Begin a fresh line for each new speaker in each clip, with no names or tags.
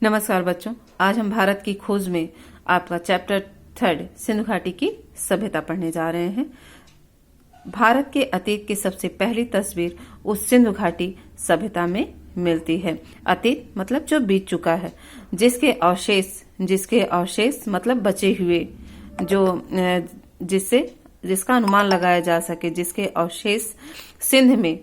नमस्कार बच्चों, आज हम भारत की खोज में आपका चैप्टर 3 सिंधु घाटी की सभ्यता पढ़ने जा रहे हैं। भारत के अतीत की सबसे पहली तस्वीर उस सिंधु घाटी सभ्यता में मिलती है। अतीत मतलब जो बीत चुका है, जिसके अवशेष मतलब बचे हुए, जिसका अनुमान लगाया जा सके, जिसके अवशेष सिंध में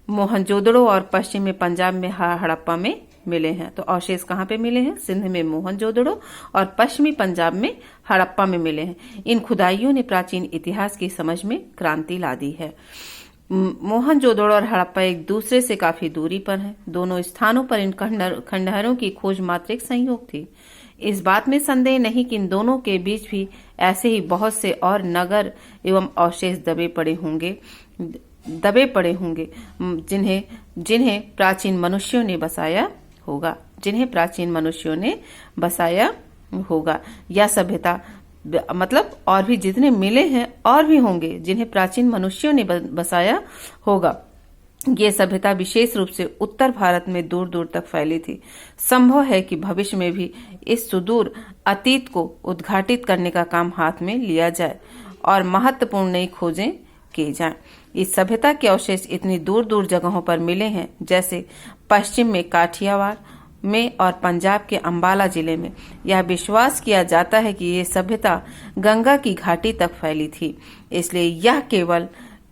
मोहनजोदड़ो और पश्चिमी पंजाब में हड़प्पा में मिले हैं। तो अवशेष कहाँ पे मिले हैं? सिंध में मोहनजोदड़ो और पश्चिमी पंजाब में हड़प्पा में मिले हैं। इन खुदाइयों ने प्राचीन इतिहास की समझ में क्रांति ला दी है। मोहनजोदड़ो और हड़प्पा एक दूसरे से काफी दूरी पर हैं। दोनों स्थानों पर इन खंडहरों की खोज मात्र एक संयोग थी। इस बात में संदेह नहीं कि इन दोनों के बीच भी ऐसे ही बहुत से और नगर एवं अवशेष दबे पड़े होंगे जिन्हें प्राचीन मनुष्यों ने बसाया होगा। यह सभ्यता मतलब और भी जितने मिले हैं और भी होंगे जिन्हें प्राचीन मनुष्यों ने बसाया होगा। ये सभ्यता विशेष रूप से उत्तर भारत में दूर दूर तक फैली थी। संभव है कि भविष्य में भी इस सुदूर अतीत को उद्घाटित करने का काम हाथ में लिया जाए और महत्वपूर्ण नई खोजें की जाएं। इस सभ्यता के अवशेष इतनी दूर दूर जगहों पर मिले हैं, जैसे पश्चिम में काठियावाड़ में और पंजाब के अंबाला जिले में। यह विश्वास किया जाता है कि ये सभ्यता गंगा की घाटी तक फैली थी, इसलिए यह केवल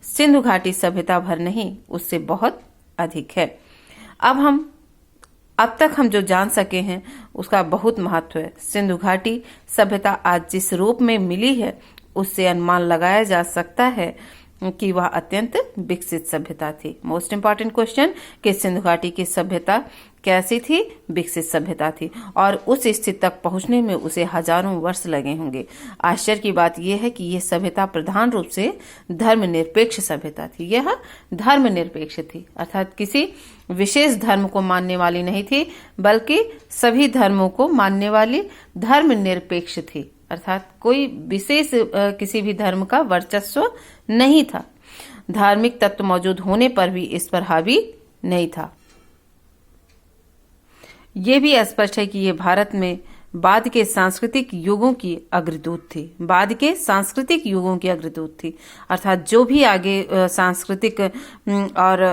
सिंधु घाटी सभ्यता भर नहीं, उससे बहुत अधिक है। अब तक हम जो जान सके हैं उसका बहुत महत्व है। सिंधु घाटी सभ्यता आज जिस रूप में मिली है, उससे अनुमान लगाया जा सकता है कि वह अत्यंत विकसित सभ्यता थी। मोस्ट इंपॉर्टेंट क्वेश्चन कि सिंधु घाटी की सभ्यता कैसी थी? विकसित सभ्यता थी, और उस स्थिति तक पहुंचने में उसे हजारों वर्ष लगे होंगे। आश्चर्य की बात यह है कि यह सभ्यता प्रधान रूप से धर्मनिरपेक्ष सभ्यता थी। यह धर्मनिरपेक्ष थी, अर्थात किसी विशेष धर्म को मानने वाली नहीं थी, बल्कि सभी धर्मों को मानने वाली धर्मनिरपेक्ष थी। अर्थात कोई विशेष किसी भी धर्म का वर्चस्व नहीं था। धार्मिक तत्व मौजूद होने पर भी इस पर हावी नहीं था। ये भी स्पष्ट है कि ये भारत में बाद के सांस्कृतिक युगों की अग्रदूत थी। अर्थात जो भी आगे सांस्कृतिक और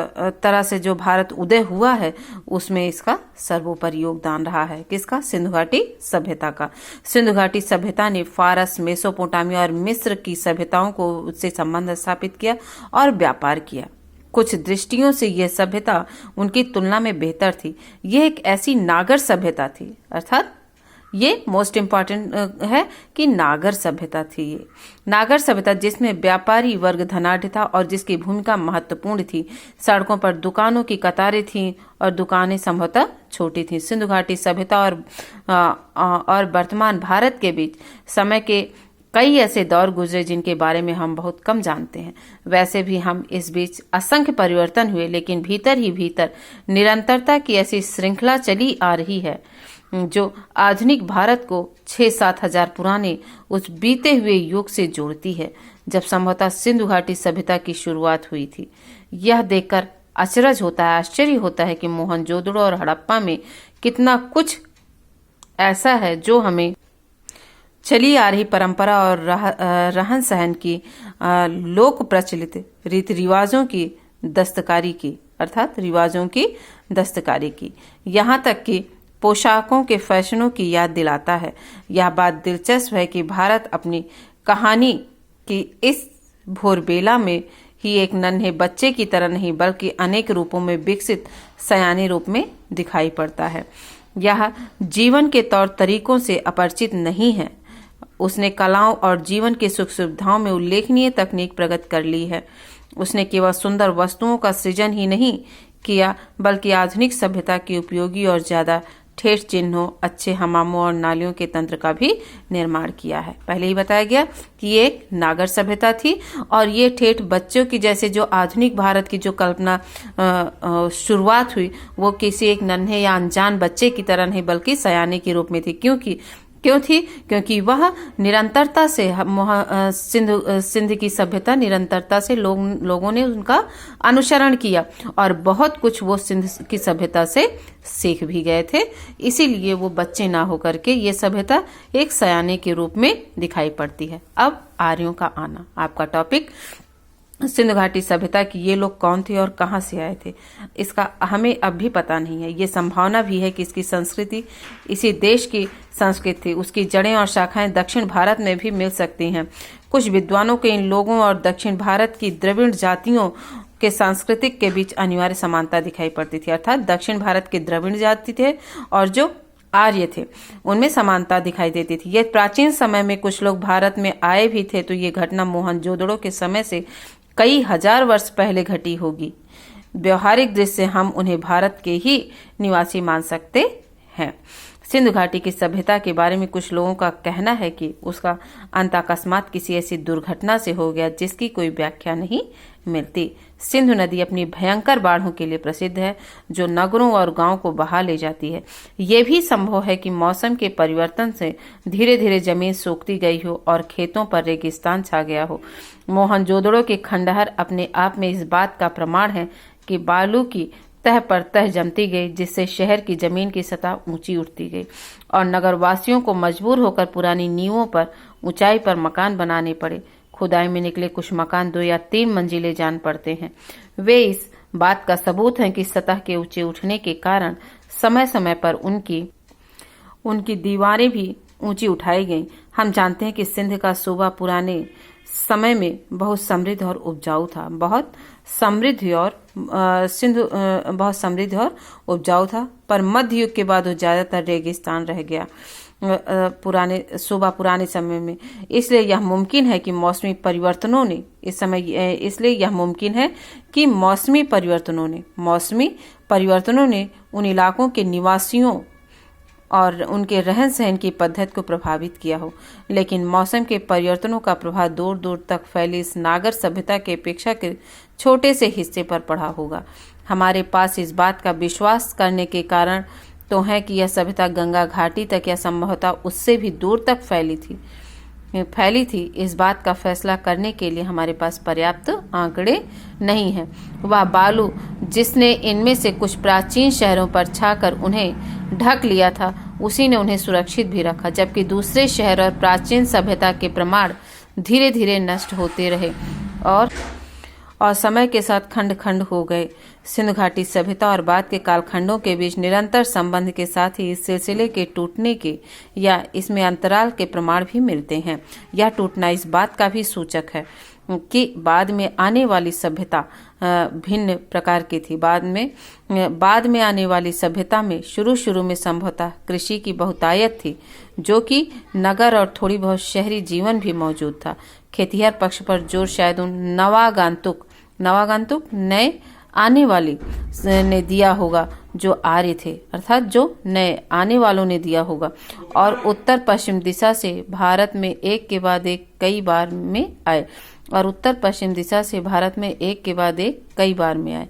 तरह से जो भारत उदय हुआ है, उसमें इसका सर्वोपरि योगदान रहा है। किसका? सिंधु घाटी सभ्यता का। सिंधु घाटी सभ्यता ने फारस, मेसोपोटामिया और मिस्र की सभ्यताओं को से संबंध स्थापित किया और व्यापार किया। कुछ दृष्टियों से यह सभ्यता उनकी तुलना में बेहतर थी। यह एक ऐसी नागर सभ्यता थी, अर्थात ये मोस्ट इम्पॉर्टेंट है कि नागर सभ्यता थी। ये नागर सभ्यता जिसमें व्यापारी वर्ग धनाढ्य था और जिसकी भूमिका महत्वपूर्ण थी। सड़कों पर दुकानों की कतारें थीं और दुकानें संभवतः छोटी थीं। सिंधु घाटी सभ्यता और वर्तमान भारत के बीच समय के कई ऐसे दौर गुजरे जिनके बारे में हम बहुत कम जानते हैं। वैसे भी हम इस बीच असंख्य परिवर्तन हुए, लेकिन भीतर ही भीतर निरंतरता की ऐसी श्रृंखला चली आ रही है जो आधुनिक भारत को 6-7 हजार पुराने उस बीते हुए युग से जोड़ती है, जब संभवतः सिंधु घाटी सभ्यता की शुरुआत हुई थी। यह देखकर आश्चर्य होता है कि मोहनजोदड़ो और हड़प्पा में कितना कुछ ऐसा है जो हमें चली आ रही परंपरा और रहन सहन की लोक प्रचलित रीति रिवाजों की दस्तकारी की, यहाँ तक कि पोशाकों के फैशनों की याद दिलाता है। यह बात दिलचस्प है कि भारत अपनी कहानी की इस भोरबेला में ही एक नन्हे बच्चे की तरह नहीं, बल्कि अनेक रूपों में विकसित सयाने रूप में दिखाई पड़ता है। यह जीवन के तौर तरीकों से अपरिचित नहीं है। उसने कलाओं और जीवन की सुख सुविधाओं में उल्लेखनीय तकनीक प्रगट कर ली है। उसने केवल सुंदर वस्तुओं का सृजन ही नहीं किया, बल्कि आधुनिक सभ्यता की उपयोगी और ज्यादा ठेठ चिन्हों, अच्छे हमामों और नालियों के तंत्र का भी निर्माण किया है। पहले ही बताया गया कि ये एक नागर सभ्यता थी, और ये ठेठ बच्चों की जैसे जो आधुनिक भारत की जो कल्पना शुरुआत हुई, वो किसी एक नन्हे या अनजान बच्चे की तरह नहीं, बल्कि सयाने के रूप में थी, क्योंकि क्यों थी? क्योंकि वह निरंतरता से सिंध की सभ्यता निरंतरता से लोगों ने उनका अनुसरण किया और बहुत कुछ वो सिंध की सभ्यता से सीख भी गए थे। इसीलिए वो बच्चे ना होकर के ये सभ्यता एक सयाने के रूप में दिखाई पड़ती है। अब आर्यों का आना, आपका टॉपिक सिंधु घाटी सभ्यता की ये लोग कौन थे और कहां से आए थे, इसका हमें अब भी पता नहीं है। ये संभावना भी है कि इसकी संस्कृति इसी देश की संस्कृति थी, उसकी जड़ें और शाखाएं दक्षिण भारत में भी मिल सकती हैं। कुछ विद्वानों के इन लोगों और दक्षिण भारत की द्रविड़ जातियों के सांस्कृतिक के बीच अनिवार्य समानता दिखाई पड़ती थी, अर्थात दक्षिण भारत के द्रविड़ जाति थे और जो आर्य थे उनमें समानता दिखाई देती थी। ये प्राचीन समय में कुछ लोग भारत में आए भी थे, तो ये घटना मोहनजोदड़ो के समय से कई हजार वर्ष पहले घटी होगी। व्यवहारिक दृष्टि से हम उन्हें भारत के ही निवासी मान सकते हैं। सिंधु घाटी की सभ्यता के बारे में कुछ लोगों का कहना है कि उसका अंत अकस्मात किसी ऐसी दुर्घटना से हो गया जिसकी कोई व्याख्या नहीं मिलती। सिंधु नदी अपनी भयंकर बाढ़ों के लिए प्रसिद्ध है, जो नगरों और गांवों को बहा ले जाती है। ये भी संभव है कि मौसम के परिवर्तन से धीरे धीरे जमीन सूखती गई हो और खेतों पर रेगिस्तान छा गया हो। मोहनजोदड़ो के खंडहर अपने आप में इस बात का प्रमाण है कि बालू की तह पर तह जमती गई, जिससे शहर की जमीन की सतह ऊंची उठती गई और नगरवासियों को मजबूर होकर पुरानी नींवों पर ऊंचाई पर मकान बनाने पड़े। खुदाई में निकले कुछ मकान 2 या 3 मंजिले जान पड़ते हैं। वे इस बात का सबूत हैं कि सतह के ऊंचे उठने के कारण समय समय पर उनकी दीवारें भी ऊंची उठाई गईं। हम जानते हैं कि सिंध का सूबा पुराने समय में बहुत समृद्ध और उपजाऊ था, बहुत समृद्ध और उपजाऊ था, पर मध्य युग के बाद वो ज्यादातर रेगिस्तान रह गया पुराने समय में। इसलिए यह मुमकिन है कि मौसमी परिवर्तनों ने उन इलाकों के निवासियों और उनके रहन सहन की पद्धति को प्रभावित किया हो। लेकिन मौसम के परिवर्तनों का प्रभाव दूर दूर तक फैली इस नागर सभ्यता के अपेक्षा के छोटे से हिस्से पर पड़ा होगा। हमारे पास इस बात का विश्वास करने के कारण तो है कि यह सभ्यता गंगा घाटी तक या संभवतः उससे भी दूर तक फैली थी। इस बात का फैसला करने के लिए हमारे पास पर्याप्त आंकड़े नहीं हैं। वह बालू जिसने इनमें से कुछ प्राचीन शहरों पर छाकर उन्हें ढक लिया था, उसी ने उन्हें सुरक्षित भी रखा, जबकि दूसरे शहर और प्राचीन सभ्यता के प्रमाण धीरे धीरे नष्ट होते रहे और समय के साथ खंड खंड हो गए। सिंधु घाटी सभ्यता और बाद के कालखंडों के बीच निरंतर संबंध के साथ ही इस सिलसिले के टूटने के या इसमें अंतराल के प्रमाण भी मिलते हैं। यह टूटना इस बात का भी सूचक है कि बाद में आने वाली सभ्यता भिन्न प्रकार की थी। बाद में आने वाली सभ्यता में शुरू में संभवतः कृषि की बहुतायत थी, जो कि नगर और थोड़ी बहुत शहरी जीवन भी मौजूद था। खेतिहर पक्ष पर जोर शायद उन नवागंतुक नए आने वाली ने दिया होगा जो आर्य थे, अर्थात जो नए आने वालों ने दिया होगा, और उत्तर पश्चिम दिशा से भारत में एक के बाद एक कई बार में आए।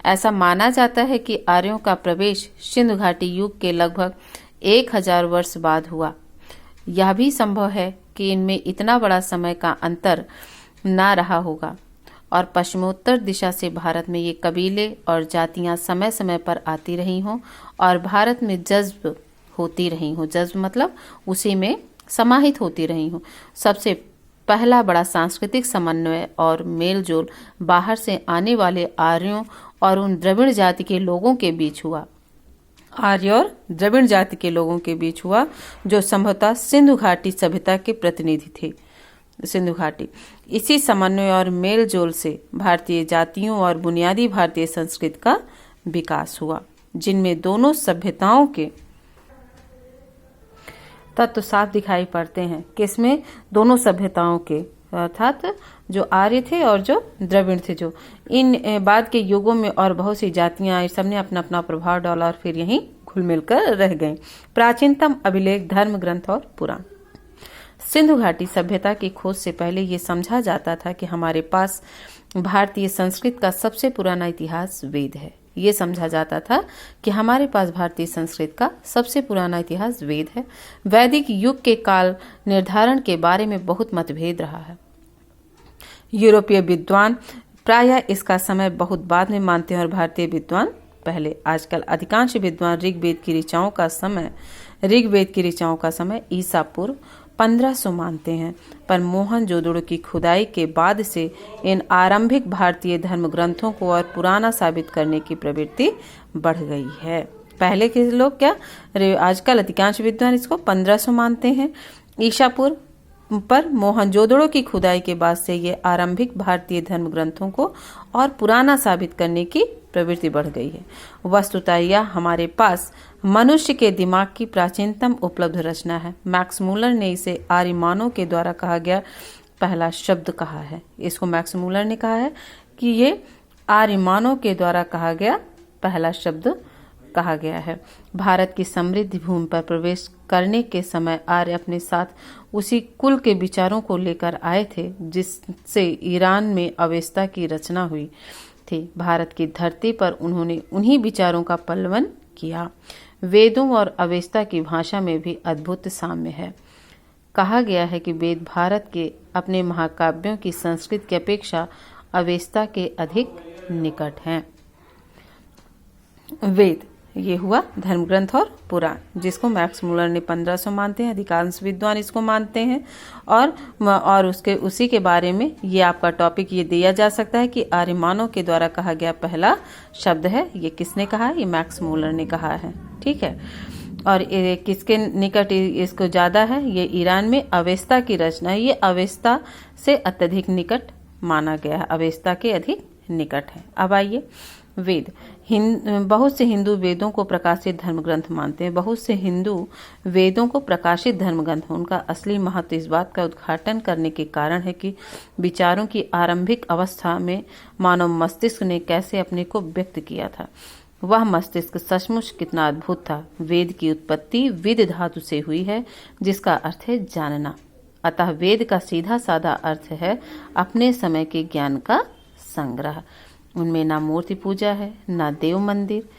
ऐसा माना जाता है कि आर्यों का प्रवेश सिंधु घाटी युग के लगभग 1000 वर्ष बाद हुआ। यह भी संभव है कि इनमें इतना बड़ा समय का अंतर ना रहा होगा और पश्चिमोत्तर दिशा से भारत में ये कबीले और जातियां समय समय पर आती रही हों और भारत में जज्ब होती रही हों। जज्ब मतलब उसी में समाहित होती रही हों। सबसे पहला बड़ा सांस्कृतिक समन्वय और मेलजोल बाहर से आने वाले आर्यों और उन द्रविड़ जाति के लोगों के बीच हुआ। जो संभवतः सिंधु घाटी सभ्यता के प्रतिनिधि थे। सिंधु घाटी इसी समन्वय और मेलजोल से भारतीय जातियों और बुनियादी भारतीय संस्कृति का विकास हुआ, जिनमें दोनों सभ्यताओं के तत्व साफ दिखाई पड़ते हैं। किसमें? दोनों सभ्यताओं के, अर्थात जो आर्य थे और जो द्रविड़ थे। जो इन बाद के युगों में और बहुत सी जातियां सबने अपना अपना प्रभाव डाला और फिर यहीं घुल मिलकर रह गए। प्राचीनतम अभिलेख, धर्म ग्रंथ और पुराण। सिंधु घाटी सभ्यता की खोज से पहले ये समझा जाता था कि हमारे पास भारतीय संस्कृति का सबसे पुराना इतिहास वेद है। ये समझा जाता था कि हमारे पास भारतीय संस्कृति का सबसे पुराना इतिहास वेद है। वैदिक युग के काल निर्धारण के बारे में बहुत मतभेद रहा है। यूरोपीय विद्वान प्रायः इसका समय बहुत बाद में मानते हैं और भारतीय विद्वान पहले। आजकल अधिकांश विद्वान ऋग्वेद की ऋचाओं का समय ईसा पूर्व 1500 मानते हैं, पर मोहनजोदड़ो की खुदाई के बाद से इन आरंभिक भारतीय धर्म ग्रंथों को और पुराना साबित करने की प्रवृत्ति बढ़ गई है। पहले के लोग आजकल अधिकांश विद्वान इसको 1500 मानते हैं ईसा पूर्व, पर मोहनजोदड़ो की खुदाई के बाद से ये आरंभिक भारतीय धर्म ग्रंथों को और पुराना साबित करने की प्रवृत्ति बढ़ गई है। वस्तुतः यह हमारे पास मनुष्य के दिमाग की प्राचीनतम उपलब्ध रचना है। मैक्स मूलर ने इसे आर्यमानव के द्वारा कहा गया पहला शब्द कहा है। इसको मैक्स मूलर ने कहा है कि ये आर्यमानव के द्वारा कहा गया पहला शब्द कहा गया है। भारत की समृद्ध भूमि पर प्रवेश करने के समय आर्य अपने साथ उसी कुल के विचारों को लेकर आए थे जिससे ईरान में अवेस्ता की रचना हुई थी। भारत की धरती पर उन्होंने उन्हीं विचारों का पल्लवन किया। वेदों और अवेस्ता की भाषा में भी अद्भुत साम्य है। कहा गया है कि वेद भारत के अपने महाकाव्यों की संस्कृत की अपेक्षा अवेस्ता के अधिक निकट हैं। वेद ये हुआ धर्म ग्रंथ और पुराण, जिसको मैक्स मूलर ने 1500 मानते हैं, अधिकांश विद्वान इसको मानते हैं। और उसी के बारे में ये आपका टॉपिक ये दिया जा सकता है कि आर्यमानव के द्वारा कहा गया पहला शब्द है। ये किसने कहा? ये मैक्स मूलर ने कहा है। ठीक है। और ये किसके निकट इसको ज्यादा है? ये ईरान में अवेस्ता की रचना है। ये अवेस्ता से अत्यधिक निकट माना गया है, अवेस्ता के अधिक निकट है। अब आइए वेद। बहुत से हिंदू वेदों को प्रकाशित धर्म ग्रंथ मानते हैं। बहुत से हिंदू वेदों को प्रकाशित धर्म ग्रंथ, उनका असली महत्व इस बात का उद्घाटन करने के कारण है कि विचारों की आरंभिक अवस्था में मानव मस्तिष्क ने कैसे अपने को व्यक्त किया था। वह मस्तिष्क सचमुच कितना अद्भुत था। वेद की उत्पत्ति विद धातु से हुई है, जिसका अर्थ है जानना। अतः वेद का सीधा साधा अर्थ है अपने समय के ज्ञान का संग्रह। उनमें ना मूर्ति पूजा है, ना देव मंदिर।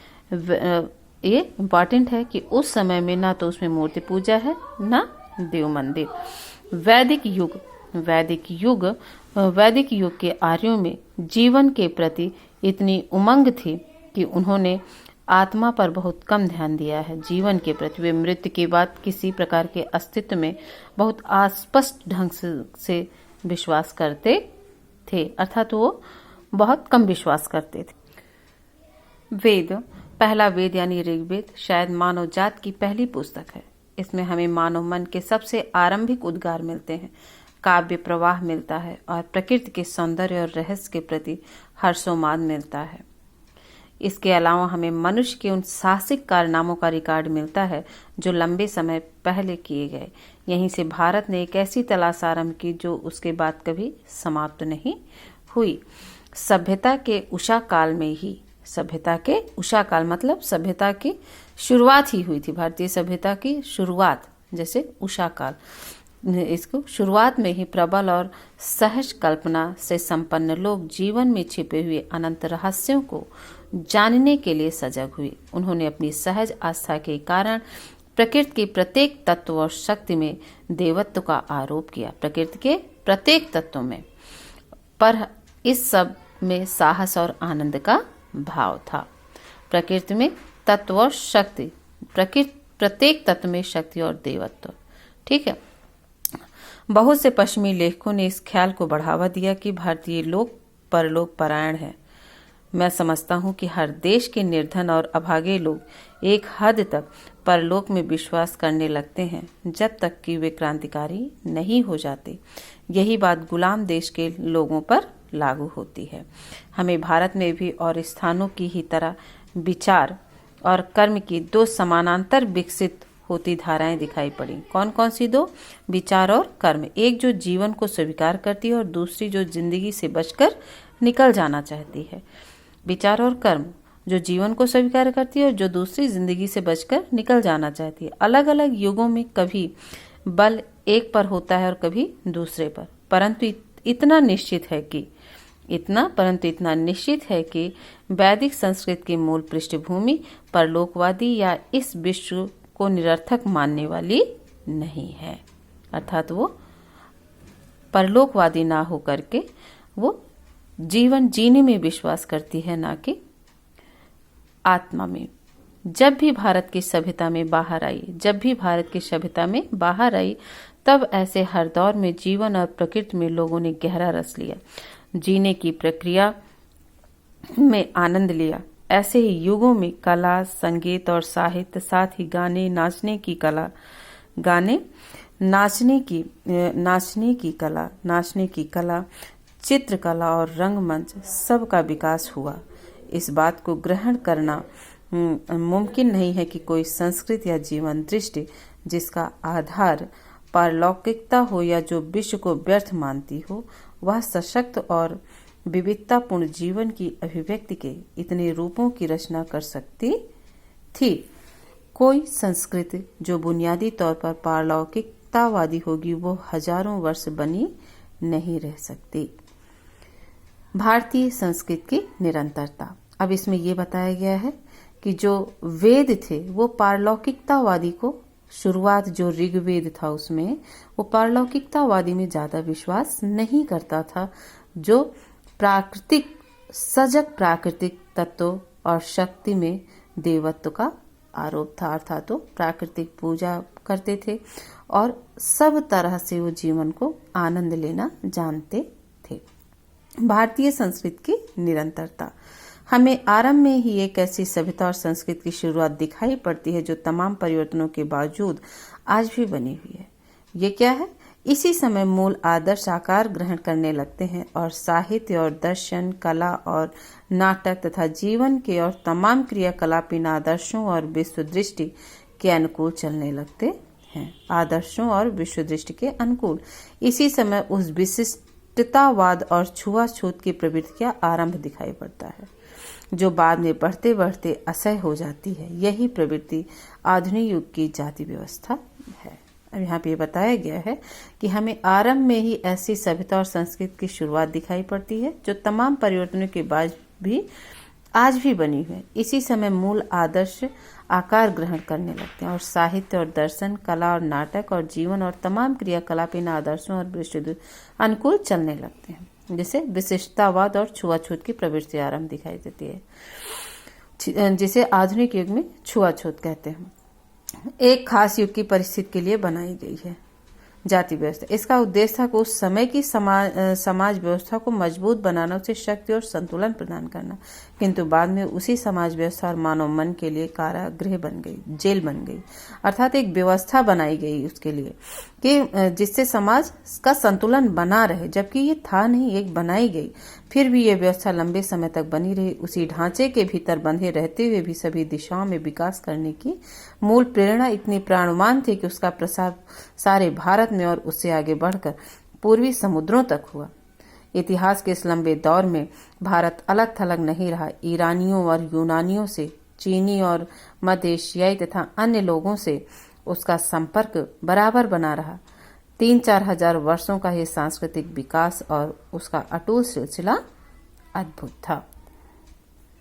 ये इम्पॉर्टेंट है कि उस समय में ना तो उसमें मूर्ति पूजा है, ना देव मंदिर। वैदिक युग के आर्यों में जीवन के प्रति इतनी उमंग थी कि उन्होंने आत्मा पर बहुत कम ध्यान दिया है। जीवन के प्रति वे मृत्यु के बाद किसी प्रकार के अस्तित्व में बहुत अस्पष्ट ढंग से विश्वास करते थे, अर्थात वो बहुत कम विश्वास करते थे। वेद, पहला वेद यानी ऋग्वेद शायद मानव जात की पहली पुस्तक है। इसमें हमें मानव मन के सबसे आरंभिक उद्गार मिलते हैं, काव्य प्रवाह मिलता है और प्रकृति के सौंदर्य और रहस्य के प्रति हर्षोन्माद मिलता है। इसके अलावा हमें मनुष्य के उन साहसिक कारनामों का रिकॉर्ड मिलता है जो लंबे समय पहले किए गए। यहीं से भारत ने एक ऐसी तलाश आरंभ की जो उसके बाद कभी समाप्त नहीं हुई। सभ्यता के उषा काल मतलब सभ्यता की शुरुआत ही हुई थी। भारतीय सभ्यता की शुरुआत, जैसे उषा काल, इसको शुरुआत में ही प्रबल और सहज कल्पना से संपन्न लोग जीवन में छिपे हुए अनंत रहस्यों को जानने के लिए सजग हुए। उन्होंने अपनी सहज आस्था के कारण प्रकृति के प्रत्येक तत्व और शक्ति में देवत्व का आरोप किया। प्रकृति के प्रत्येक तत्व में, पर इस सब में साहस और आनंद का भाव था। प्रकृति में तत्व और शक्ति, प्रत्येक तत्व में शक्ति और देवत्व। ठीक है। बहुत से पश्चिमी लेखकों ने इस ख्याल को बढ़ावा दिया कि भारतीय लोग परलोक परायण है। मैं समझता हूँ कि हर देश के निर्धन और अभागे लोग एक हद तक परलोक में विश्वास करने लगते हैं जब तक कि वे क्रांतिकारी नहीं हो जाते। यही बात गुलाम देश के लोगों पर लागू होती है। हमें भारत में भी और स्थानों की ही तरह विचार और कर्म की दो समानांतर विकसित होती धाराएं दिखाई पड़ी। कौन कौन सी दो? विचार और कर्म। एक जो जीवन को स्वीकार करती है और दूसरी जो जिंदगी से बचकर निकल जाना चाहती है। विचार और कर्म, जो जीवन को स्वीकार करती है और जो दूसरी जिंदगी से बचकर निकल जाना चाहती है। अलग अलग युगों में कभी बल एक पर होता है और कभी दूसरे पर, परंतु इतना निश्चित है कि परंतु इतना निश्चित है कि वैदिक संस्कृत की मूल पृष्ठभूमि परलोकवादी या इस विश्व को निरर्थक मानने वाली नहीं है। अर्थात वो परलोकवादी ना होकर के वो जीवन जीने में विश्वास करती है, ना कि आत्मा में। जब भी भारत की सभ्यता में बाहर आई तब ऐसे हर दौर में जीवन और प्रकृति में लोगों ने गहरा रस लिया, जीने की प्रक्रिया में आनंद लिया। ऐसे ही युगों में कला, संगीत और साहित्य, साथ ही नाचने की कला, चित्रकला और रंगमंच सबका विकास हुआ। इस बात को ग्रहण करना मुमकिन नहीं है कि कोई संस्कृति या जीवन दृष्टि जिसका आधार पारलौकिकता हो या जो विश्व को व्यर्थ मानती हो, वह सशक्त और विविधतापूर्ण जीवन की अभिव्यक्ति के इतने रूपों की रचना कर सकती थी। कोई संस्कृति जो बुनियादी तौर पर पारलौकिकतावादी होगी, वो हजारों वर्ष बनी नहीं रह सकती। भारतीय संस्कृति की निरंतरता। अब इसमें यह बताया गया है कि जो वेद थे वो पारलौकिकतावादी को, शुरुआत जो ऋग्वेद था उसमें वो पारलौकिकतावादी में ज्यादा विश्वास नहीं करता था, जो सजग प्राकृतिक तत्व और शक्ति में देवत्व का आरोप था। अर्थात तो प्राकृतिक पूजा करते थे और सब तरह से वो जीवन को आनंद लेना जानते थे। भारतीय संस्कृति की निरंतरता। हमें आरंभ में ही एक ऐसी सभ्यता और संस्कृति की शुरुआत दिखाई पड़ती है जो तमाम परिवर्तनों के बावजूद आज भी बनी हुई है। ये क्या है? इसी समय मूल आदर्श आकार ग्रहण करने लगते हैं और साहित्य और दर्शन, कला और नाटक तथा जीवन के और तमाम क्रियाकलाप इन आदर्शों और विश्व दृष्टि के अनुकूल चलने लगते हैं। आदर्शों और विश्व दृष्टि के अनुकूल इसी समय उस विशिष्टतावाद और छुआछूत की प्रवृत्ति का आरंभ दिखाई पड़ता है, जो बाद में बढ़ते बढ़ते असह्य हो जाती है। यही प्रवृत्ति आधुनिक युग की जाति व्यवस्था है। अब यहाँ पे बताया गया है कि हमें आरंभ में ही ऐसी सभ्यता और संस्कृति की शुरुआत दिखाई पड़ती है जो तमाम परिवर्तनों के बाद भी आज भी बनी हुई है। इसी समय मूल आदर्श आकार ग्रहण करने लगते हैं और साहित्य और दर्शन, कला और नाटक और जीवन और तमाम क्रियाकलाप इन आदर्शों और विश्व अनुकूल चलने लगते हैं, जिसे विशिष्टतावाद और छुआछूत की प्रवृत्ति आरंभ दिखाई देती है, जिसे आधुनिक युग में छुआछूत कहते हैं। एक खास युग की परिस्थिति के लिए बनाई गई है जाति व्यवस्था। इसका उद्देश्य था कि उस समय की समाज व्यवस्था को मजबूत बनाना, उसे शक्ति और संतुलन प्रदान करना, किंतु बाद में उसी समाज व्यवस्था और मानव मन के लिए कारागृह बन गई, जेल बन गई। अर्थात एक व्यवस्था बनाई गई उसके लिए कि जिससे समाज का संतुलन बना रहे, जबकि ये था नहीं, एक बनाई गई। फिर भी ये व्यवस्था लंबे समय तक बनी रही। उसी ढांचे के भीतर बंधे रहते हुए भी सभी दिशाओं में विकास करने की मूल प्रेरणा इतनी प्राणवान थी कि उसका प्रसार सारे भारत में और उससे आगे बढ़कर पूर्वी समुद्रों तक हुआ। इतिहास के इस लंबे दौर में भारत अलग थलग नहीं रहा। ईरानियों और यूनानियों से, चीनी और मध्य एशियाई तथा अन्य लोगों से उसका संपर्क बराबर बना रहा। 3-4 हजार वर्षों का यह सांस्कृतिक विकास और उसका अटूट सिलसिला अद्भुत था।